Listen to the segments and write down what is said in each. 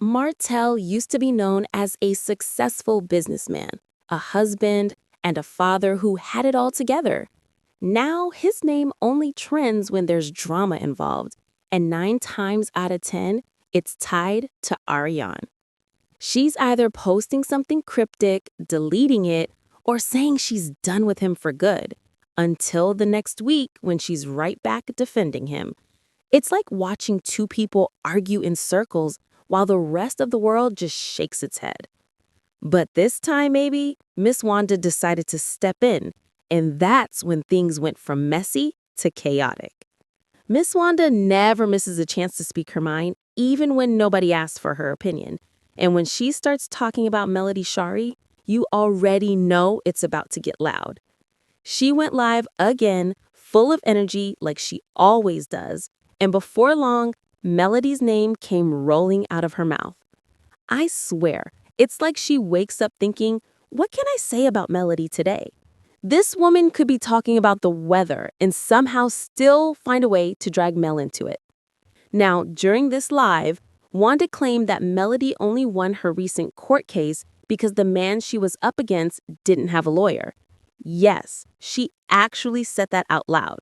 Martell used to be known as a successful businessman, a husband, and a father who had it all together. Now, his name only trends when there's drama involved, and 9 times out of 10, it's tied to Arionne. She's either posting something cryptic, deleting it, or saying she's done with him for good, until the next week when she's right back defending him. It's like watching two people argue in circles while the rest of the world just shakes its head. But this time, maybe, Miss Wanda decided to step in, and that's when things went from messy to chaotic. Miss Wanda never misses a chance to speak her mind, even when nobody asks for her opinion. And when she starts talking about Melody Shari, you already know it's about to get loud. She went live again, full of energy like she always does, and before long, Melody's name came rolling out of her mouth. I swear, it's like she wakes up thinking, what can I say about Melody today? This woman could be talking about the weather and somehow still find a way to drag Mel into it. Now, during this live, Wanda claimed that Melody only won her recent court case because the man she was up against didn't have a lawyer. Yes, she actually said that out loud.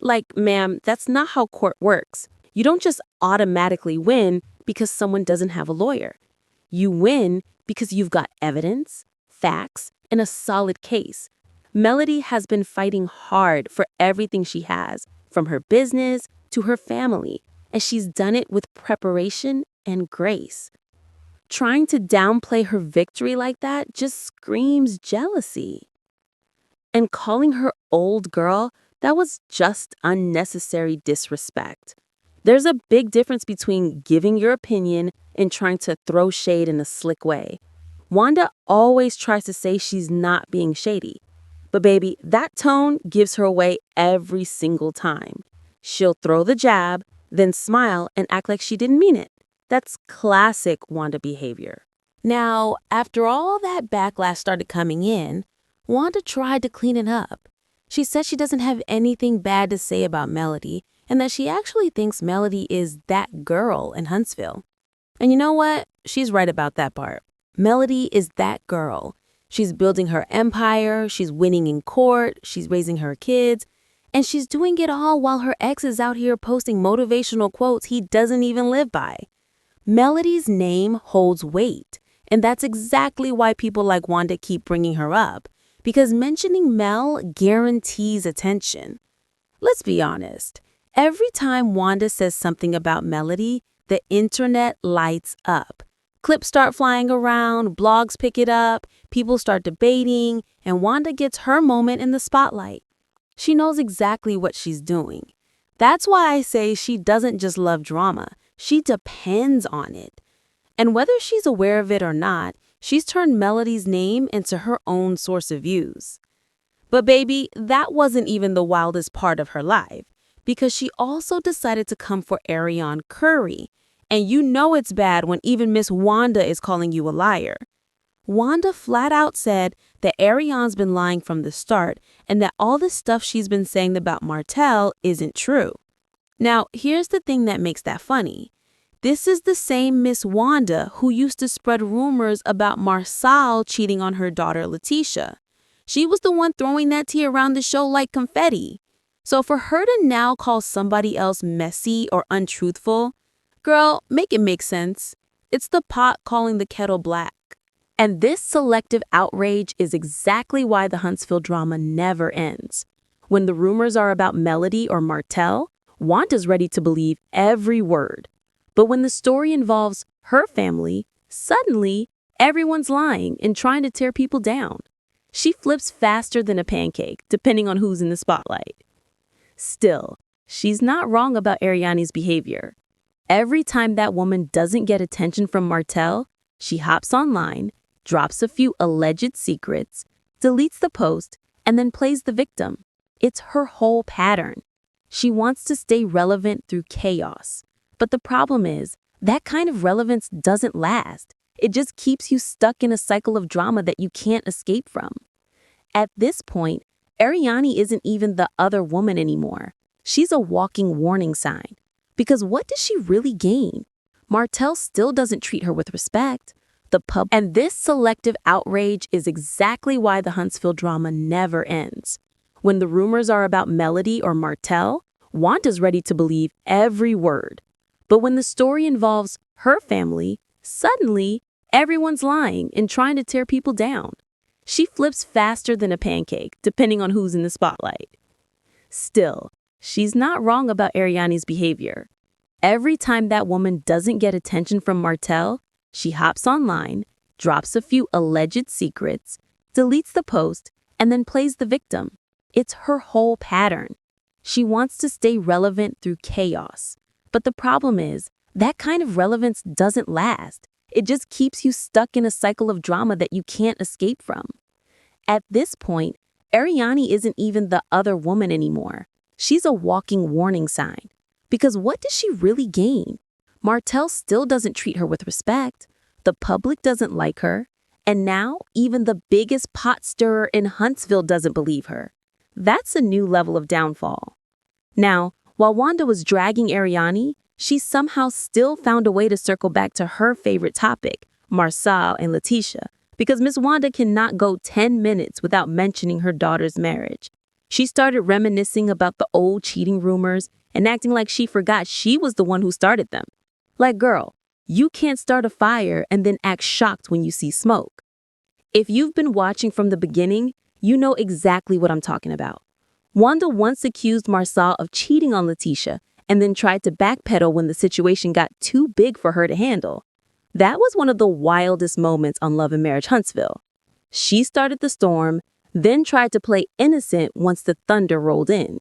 Like, ma'am, that's not how court works. You don't just automatically win because someone doesn't have a lawyer. You win because you've got evidence, facts, and a solid case. Melody has been fighting hard for everything she has, from her business to her family, and she's done it with preparation and grace. Trying to downplay her victory like that just screams jealousy. And calling her old girl, that was just unnecessary disrespect. There's a big difference between giving your opinion and trying to throw shade in a slick way. Wanda always tries to say she's not being shady. But baby, that tone gives her away every single time. She'll throw the jab, then smile and act like she didn't mean it. That's classic Wanda behavior. Now, after all that backlash started coming in, Wanda tried to clean it up. She said she doesn't have anything bad to say about Melody and that she actually thinks Melody is that girl in Huntsville. And you know what? She's right about that part. Melody is that girl. She's building her empire, she's winning in court, she's raising her kids, and she's doing it all while her ex is out here posting motivational quotes he doesn't even live by. Melody's name holds weight, and that's exactly why people like Wanda keep bringing her up, because mentioning Mel guarantees attention. Let's be honest. Every time Wanda says something about Melody, the internet lights up. Clips start flying around, blogs pick it up, people start debating, and Wanda gets her moment in the spotlight. She knows exactly what she's doing. That's why I say she doesn't just love drama, she depends on it. And whether she's aware of it or not, she's turned Melody's name into her own source of views. But baby, that wasn't even the wildest part of her life, because she also decided to come for Arionne Curry. And you know it's bad when even Miss Wanda is calling you a liar. Wanda flat out said that Arionne's been lying from the start and that all the stuff she's been saying about Martell isn't true. Now, here's the thing that makes that funny. This is the same Miss Wanda who used to spread rumors about Marcel cheating on her daughter Letitia. She was the one throwing that tea around the show like confetti. So for her to now call somebody else messy or untruthful, girl, make it make sense. It's the pot calling the kettle black. And this selective outrage is exactly why the Huntsville drama never ends. When the rumors are about Melody or Martell, Wanda's ready to believe every word. But when the story involves her family, suddenly everyone's lying and trying to tear people down. She flips faster than a pancake, depending on who's in the spotlight. Still, she's not wrong about Arionne's behavior. Every time that woman doesn't get attention from Martell, she hops online, drops a few alleged secrets, deletes the post, and then plays the victim. It's her whole pattern. She wants to stay relevant through chaos. But the problem is, that kind of relevance doesn't last. It just keeps you stuck in a cycle of drama that you can't escape from. At this point, Arionne isn't even the other woman anymore. She's a walking warning sign. Because what does she really gain? Martell still doesn't treat her with respect. And this selective outrage is exactly why the Huntsville drama never ends. When the rumors are about Melody or Martell, Wanda's ready to believe every word. But when the story involves her family, suddenly everyone's lying and trying to tear people down. She flips faster than a pancake, depending on who's in the spotlight. Still, she's not wrong about Arionne's behavior. Every time that woman doesn't get attention from Martell, she hops online, drops a few alleged secrets, deletes the post, and then plays the victim. It's her whole pattern. She wants to stay relevant through chaos. But the problem is, that kind of relevance doesn't last. It just keeps you stuck in a cycle of drama that you can't escape from. At this point, Arionne isn't even the other woman anymore. She's a walking warning sign. Because what does she really gain? Martell still doesn't treat her with respect. The public doesn't like her. And now, even the biggest pot stirrer in Huntsville doesn't believe her. That's a new level of downfall. Now, while Wanda was dragging Arionne, she somehow still found a way to circle back to her favorite topic, Marcel and Letitia, because Miss Wanda cannot go 10 minutes without mentioning her daughter's marriage. She started reminiscing about the old cheating rumors and acting like she forgot she was the one who started them. Like, girl, you can't start a fire and then act shocked when you see smoke. If you've been watching from the beginning, you know exactly what I'm talking about. Wanda once accused Marcel of cheating on Letitia and then tried to backpedal when the situation got too big for her to handle. That was one of the wildest moments on Love and Marriage Huntsville. She started the storm, then tried to play innocent once the thunder rolled in.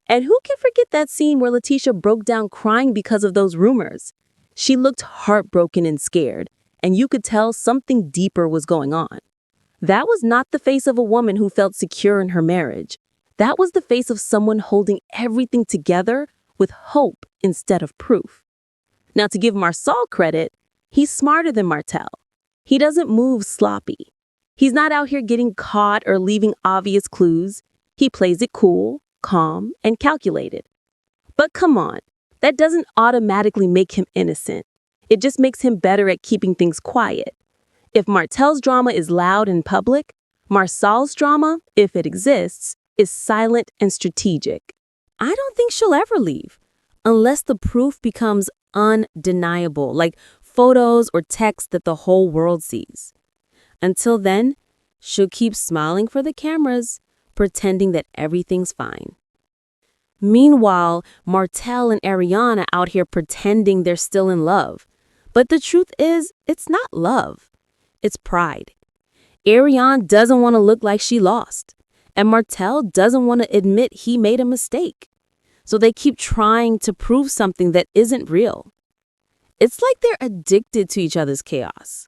And who can forget that scene where Letitia broke down crying because of those rumors? She looked heartbroken and scared, and you could tell something deeper was going on. That was not the face of a woman who felt secure in her marriage. That was the face of someone holding everything together with hope instead of proof. Now, to give Marcel credit, he's smarter than Martell. He doesn't move sloppy. He's not out here getting caught or leaving obvious clues. He plays it cool, calm, and calculated. But come on, that doesn't automatically make him innocent. It just makes him better at keeping things quiet. If Martell's drama is loud and public, Marcel's drama, if it exists, is silent and strategic. I don't think she'll ever leave, unless the proof becomes undeniable, like photos or texts that the whole world sees. Until then, she'll keep smiling for the cameras, pretending that everything's fine. Meanwhile, Martell and Arionne are out here pretending they're still in love. But the truth is, it's not love. It's pride. Arionne doesn't want to look like she lost, and Martell doesn't want to admit he made a mistake. So they keep trying to prove something that isn't real. It's like they're addicted to each other's chaos.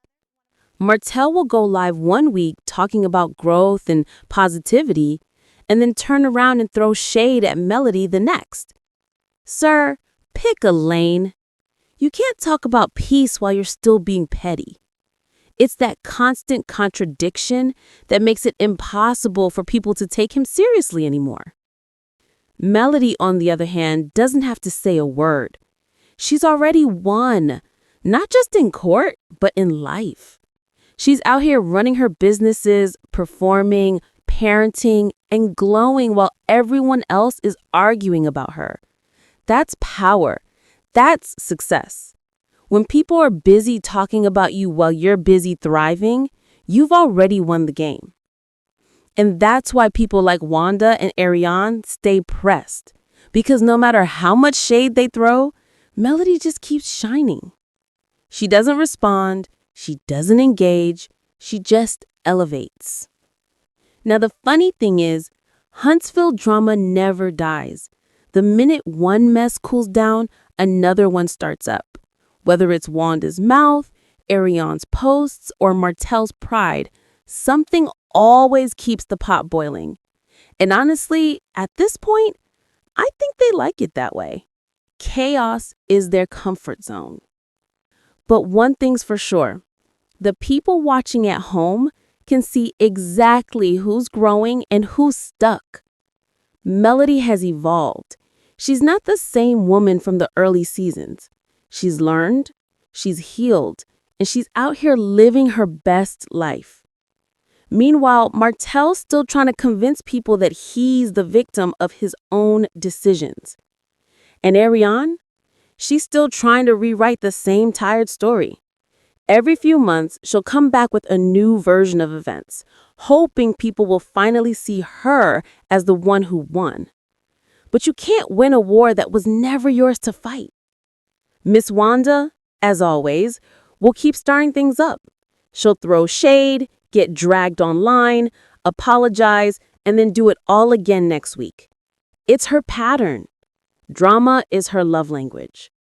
Martell will go live one week talking about growth and positivity, and then turn around and throw shade at Melody the next. Sir, pick a lane. You can't talk about peace while you're still being petty. It's that constant contradiction that makes it impossible for people to take him seriously anymore. Melody, on the other hand, doesn't have to say a word. She's already won, not just in court, but in life. She's out here running her businesses, performing, parenting, and glowing while everyone else is arguing about her. That's power. That's success. When people are busy talking about you while you're busy thriving, you've already won the game. And that's why people like Wanda and Arionne stay pressed. Because no matter how much shade they throw, Melody just keeps shining. She doesn't respond. She doesn't engage. She just elevates. Now, the funny thing is, Huntsville drama never dies. The minute one mess cools down, another one starts up. Whether it's Wanda's mouth, Arionne's posts, or Martell's pride, something always keeps the pot boiling. And honestly, at this point, I think they like it that way. Chaos is their comfort zone. But one thing's for sure, the people watching at home can see exactly who's growing and who's stuck. Melody has evolved. She's not the same woman from the early seasons. She's learned, she's healed, and she's out here living her best life. Meanwhile, Martell's still trying to convince people that he's the victim of his own decisions. And Arionne, she's still trying to rewrite the same tired story. Every few months, she'll come back with a new version of events, hoping people will finally see her as the one who won. But you can't win a war that was never yours to fight. Miss Wanda, as always, will keep stirring things up. She'll throw shade, get dragged online, apologize, and then do it all again next week. It's her pattern. Drama is her love language.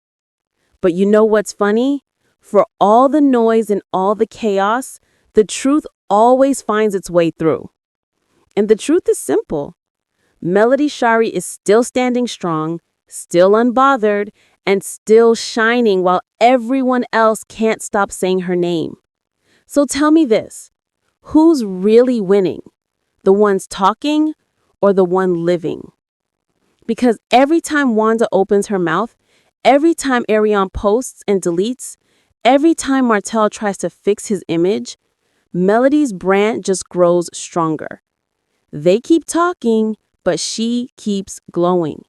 But you know what's funny? For all the noise and all the chaos, the truth always finds its way through. And the truth is simple. Melody Shari is still standing strong, still unbothered, and still shining while everyone else can't stop saying her name. So tell me this, who's really winning? The ones talking or the one living? Because every time Wanda opens her mouth, every time Arionne posts and deletes, every time Martell tries to fix his image, Melody's brand just grows stronger. They keep talking, but she keeps glowing.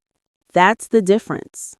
That's the difference.